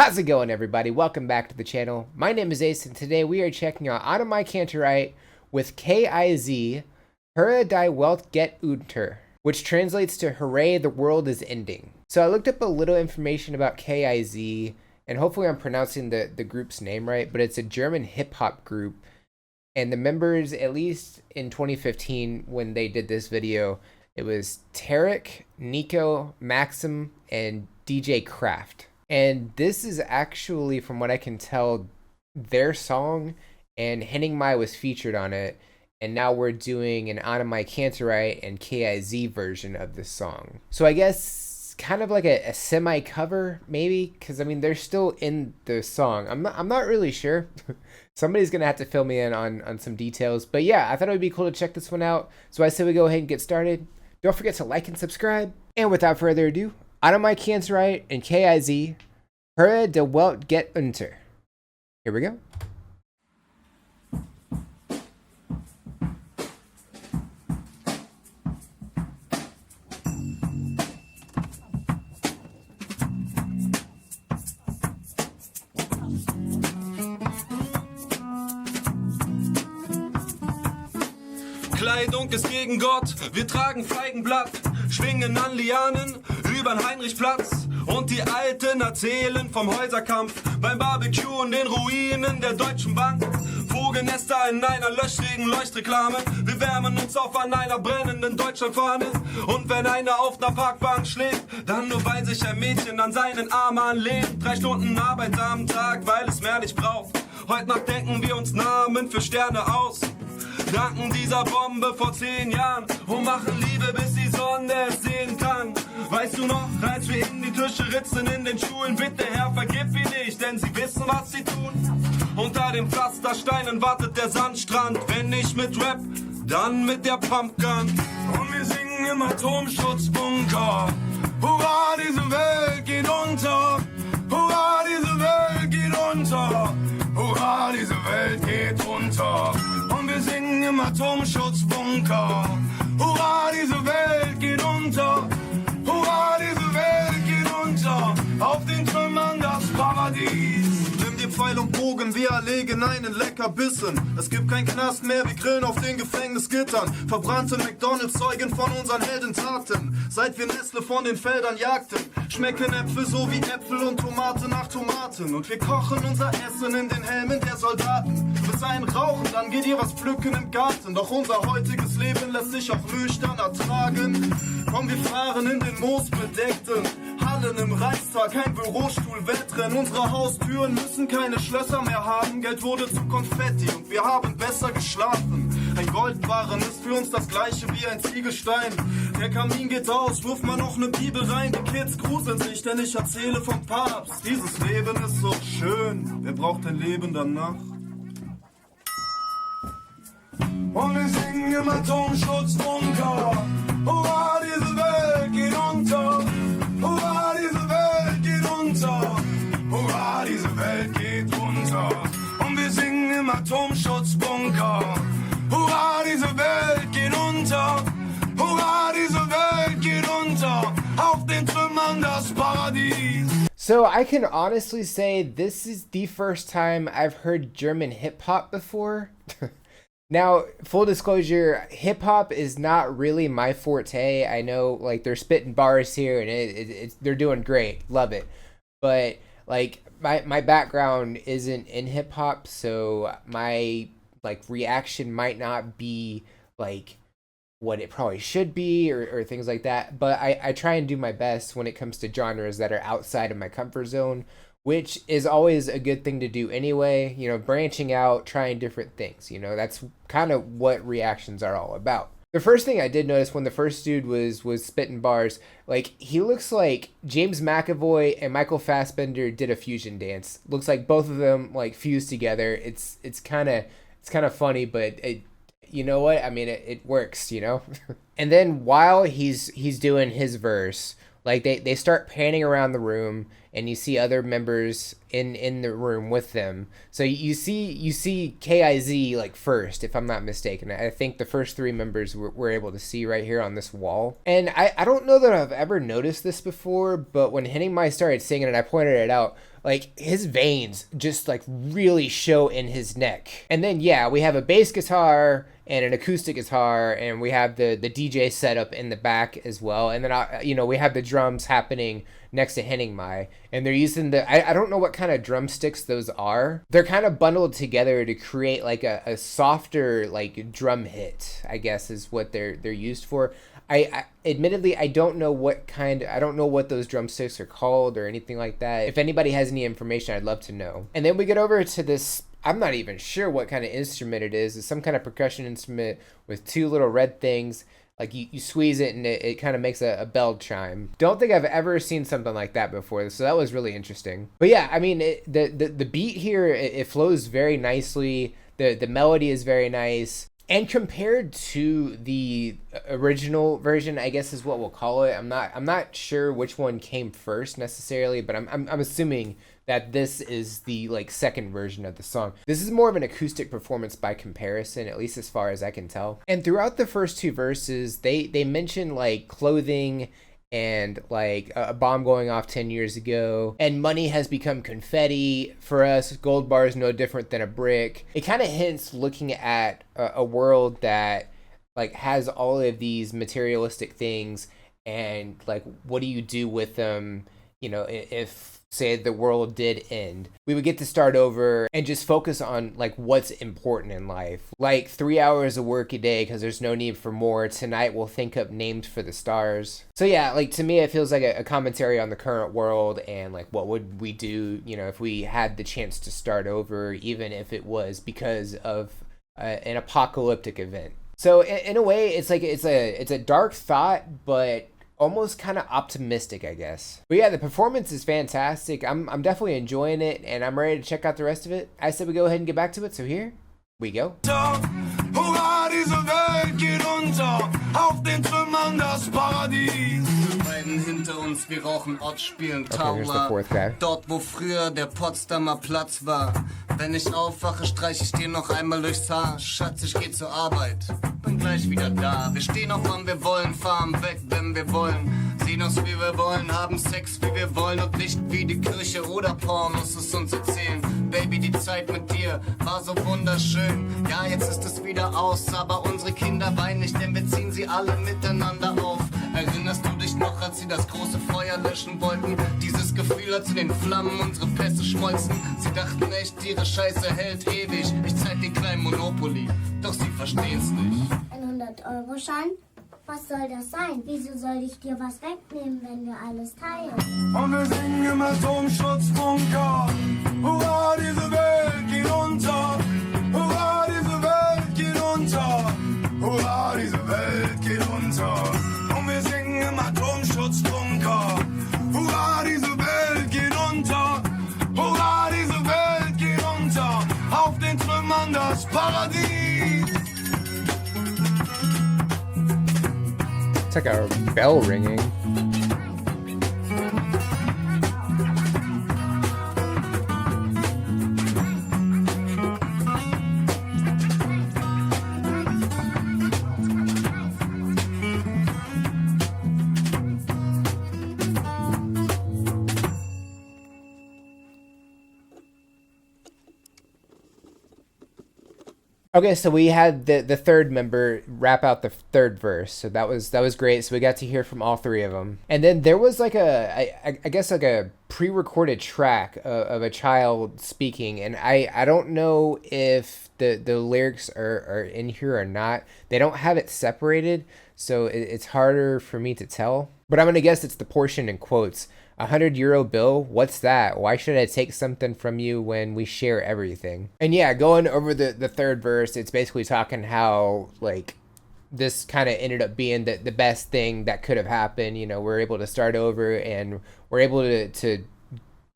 How's it going, everybody? Welcome back to the channel. My name is Ace, and today we are checking out AnnenMayKantereit with KIZ, Hurra, Welt, geht, unter, which translates to Hooray, the world is ending. So I looked up a little information about KIZ, and hopefully I'm pronouncing the group's name right, but it's a German hip-hop group, and the members, at least in 2015 when they did this video, it was Tarek, Nico, Maxim, and DJ Kraft. And this is actually, from what I can tell, their song, and AnnenMay was featured on it. And now we're doing an AnnenMayKantereit and KIZ version of this song. So I guess kind of like a semi-cover, maybe? Because, I mean, they're still in the song. I'm not really sure. Somebody's going to have to fill me in on some details. But yeah, I thought it would be cool to check this one out. So I say we go ahead and get started. Don't forget to like and subscribe. And without further ado, AnnenMayKantereit and KIZ, Hurra, Welt, geht, unter. Here we go. Kleidung ist gegen Gott, wir tragen Feigenblatt, schwingen an Lianen übern Heinrichplatz. Und die Alten erzählen vom Häuserkampf beim Barbecue und den Ruinen der Deutschen Bank. Vogelnester in einer löchrigen Leuchtreklame, wir wärmen uns auf an einer brennenden Deutschlandfahne. Und wenn einer auf ner Parkbank schläft, dann nur weil sich ein Mädchen an seinen Arm anlehnt. 3 Stunden Arbeit am Tag, weil es mehr nicht braucht. Heute Nacht denken wir uns Namen für Sterne aus. Danken dieser Bombe vor 10 Jahren und machen Liebe, bis die Sonne es sehen kann. Weißt du noch, als wir in die Tische ritzen in den Schulen, bitte Herr, vergib ihn nicht, denn sie wissen, was sie tun. Unter den Pflastersteinen wartet der Sandstrand, wenn nicht mit Rap, dann mit der Pumpgun. Und wir singen im Atomschutzbunker, hurra, diese Welt geht unter, hurra, diese Welt geht unter, hurra, diese Welt geht unter. Und wir singen im Atomschutzbunker, hurra, diese Welt geht unter, hurra, diese Welt geht unter, auf den Trümmern das Paradies. Nimm dir Pfeil und Bogen, wir erlegen einen Leckerbissen. Es gibt kein Knast mehr, wir grillen auf den Gefängnisgittern. Verbrannte McDonalds-Zeugen von unseren Heldentaten. Seit wir Nestle von den Feldern jagten, schmecken Äpfel so wie Äpfel und Tomate nach Tomaten. Und wir kochen unser Essen in den Helmen der Soldaten. Bis einen rauchen, dann geht ihr was pflücken im Garten. Doch unser heutiges Leben lässt sich auch nüchtern ertragen. Komm, wir fahren in den moosbedeckten Hallen im Reichstag, kein Bürostuhl, Wettrennen. Unsere Haustüren müssen keine Schlösser mehr haben. Geld wurde zu Konfetti und wir haben besser geschlafen. Ein Goldbarren ist für uns das gleiche wie ein Ziegelstein. Der Kamin geht aus, wirf mal noch ne Bibel rein. Die Kids gruseln sich, denn ich erzähle vom Papst. Dieses Leben ist so schön, wer braucht ein Leben danach? Und wir singen im Atomschutzbunker, hurra, diese Welt geht unter, hurra, diese Welt geht unter, hurra, diese Welt geht unter. Und wir singen im Atomschutzbunker, hurra, diese Welt geht unter, hurra, diese Welt geht unter, auf den Trümmern das Paradies. So I can honestly say this is the first time I've heard German hip-hop before. Now, full disclosure, hip-hop is not really my forte. I know, like, they're spitting bars here, and they're doing great. Love it. But, like, my background isn't in hip-hop, so my, like, reaction might not be, like, what it probably should be or things like that. But I try and do my best when it comes to genres that are outside of my comfort zone, which is always a good thing to do anyway, you know, branching out, trying different things, you know, that's kind of what reactions are all about. The first thing I did notice when the first dude was spitting bars, like, he looks like James McAvoy and Michael Fassbender did a fusion dance. Looks like both of them, like, fused together. It's kind of funny, but you know what? I mean, it works, you know? And then while he's doing his verse, Like they start panning around the room, and you see other members in the room with them. So you see KIZ like first, if I'm not mistaken. I think the first three members we're able to see right here on this wall. And I don't know that I've ever noticed this before, but when AnnenMay started singing it, I pointed it out. Like his veins just like really show in his neck. And then yeah, we have a bass guitar and an acoustic guitar, and we have the DJ setup in the back as well. And then we have the drums happening next to AnnenMay, and they're using I don't know what kind of drumsticks those are. They're kind of bundled together to create like a softer like drum hit, I guess is what they're used for. I admittedly I don't know what those drumsticks are called or anything like that. If anybody has any information, I'd love to know. And then we get over to this, I'm not even sure what kind of instrument it is. It's some kind of percussion instrument with two little red things. Like you squeeze it and it kind of makes a bell chime. Don't think I've ever seen something like that before, so that was really interesting. But yeah, I mean, the beat here, it flows very nicely. The melody is very nice. And compared to the original version, I guess is what we'll call it. I'm not sure which one came first necessarily, but I'm assuming that this is the like second version of the song. This is more of an acoustic performance by comparison, at least as far as I can tell. And throughout the first two verses, they mention like clothing and like a bomb going off 10 years ago, and money has become confetti for us. Gold bar is no different than a brick. It kind of hints looking at a world that like has all of these materialistic things, and like what do you do with them, if say the world did end. We would get to start over and just focus on like what's important in life, like 3 hours of work a day because there's no need for more. Tonight we'll think up names for the stars. So yeah, like to me it feels like a commentary on the current world and like what would we do if we had the chance to start over, even if it was because of an apocalyptic event. So in a way it's a dark thought, but almost kind of optimistic, I guess. But yeah, the performance is fantastic. I'm definitely enjoying it, and I'm ready to check out the rest of it. I said we go ahead and get back to it, so here we go. Hurra, diese Welt geht unter, auf den Trümmern das Paradies. Wir beiden hinter uns, wir rauchen Ott, spielen Taula. Dort, wo früher der Potsdamer Platz war. Wenn ich aufwache, streich ich dir noch einmal durchs Haar. Schatz, ich geh zur Arbeit, bin gleich wieder da. Wir stehen auf, wann wir wollen, fahren weg, wenn wir wollen. Sehen uns, wie wir wollen, haben Sex, wie wir wollen. Und nicht wie die Kirche oder Pornos es uns erzählen. Baby, die Zeit mit dir war so wunderschön. Ja, jetzt ist es wieder aus, aber unsere Kinder weinen nicht, denn wir ziehen sie alle miteinander auf. Erinnerst du dich noch, als sie das große Feuer löschen wollten? Dieses Gefühl, als in den Flammen unsere Pässe schmolzen. Sie dachten echt, ihre Scheiße hält ewig. Ich zeig den kleinen Monopoly, doch sie verstehen's nicht. Ein 100-Euro-Schein? Was soll das sein? Wieso soll ich dir was wegnehmen, wenn wir alles teilen? Und wir singen im Atomschutzbunker. Hurra, diese Welt geht unter. Hurra, diese Welt geht unter. Hurra, diese Welt geht unter. Und wir singen im Atomschutzbunker. Hurra, diese Welt geht unter. Hurra, diese Welt geht unter. Auf den Trümmern das Paradies. It's like a bell ringing. Okay, so we had the third member rap out the third verse, so that was great. So we got to hear from all three of them, and then there was like I guess like a pre-recorded track of a child speaking, and I don't know if the lyrics are in here or not. They don't have it separated, so it's harder for me to tell. But I'm gonna guess it's the portion in quotes. €100 bill? What's that? Why should I take something from you when we share everything? And yeah, going over the third verse, it's basically talking how like this kind of ended up being the best thing that could have happened. We're able to start over, and we're able to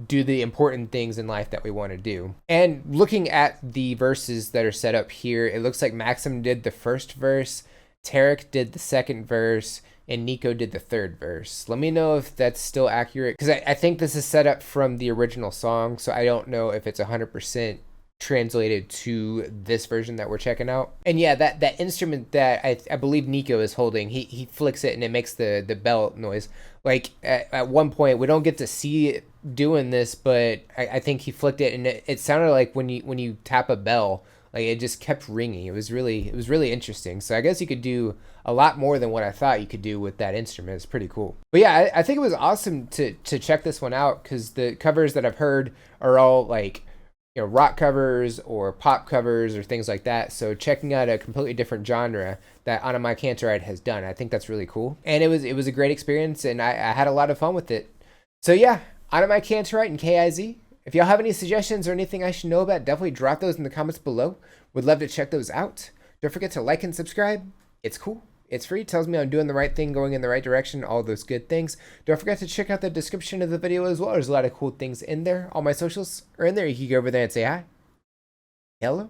do the important things in life that we want to do. And looking at the verses that are set up here, it looks like Maxim did the first verse, Tarek did the second verse, and Nico did the third verse. Let me know if that's still accurate, because I think this is set up from the original song, so I don't know if it's 100% translated to this version that we're checking out. And yeah, that instrument that I believe Nico is holding, he flicks it and it makes the bell noise. Like at one point, we don't get to see it doing this, but I think he flicked it and it sounded like when you tap a bell, like it just kept ringing. It was really interesting. So I guess you could do a lot more than what I thought you could do with that instrument. It's pretty cool. But yeah, I think it was awesome to check this one out, because the covers that I've heard are all like, you know, rock covers or pop covers or things like that. So checking out a completely different genre that AnnenMayKantereit has done, I think that's really cool. And it was a great experience, and I had a lot of fun with it. So yeah, AnnenMayKantereit and KIZ. If y'all have any suggestions or anything I should know about, definitely drop those in the comments below. Would love to check those out. Don't forget to like and subscribe. It's cool. It's free. It tells me I'm doing the right thing, going in the right direction, all those good things. Don't forget to check out the description of the video as well. There's a lot of cool things in there. All my socials are in there. You can go over there and say hi. Hello.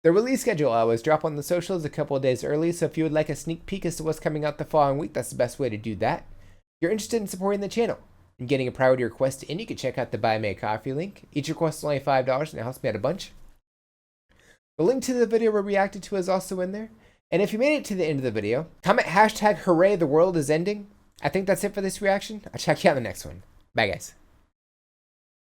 The release schedule I always drop on the socials a couple of days early, so if you would like a sneak peek as to what's coming out the following week, that's the best way to do that. If you're interested in supporting the channel and getting a priority request in, you can check out the Buy Me a Coffee link. Each request is only $5 and it helps me out a bunch. The link to the video we reacted to is also in there. And if you made it to the end of the video, comment hashtag hooray, the world is ending. I think that's it for this reaction. I'll check you out in the next one. Bye guys.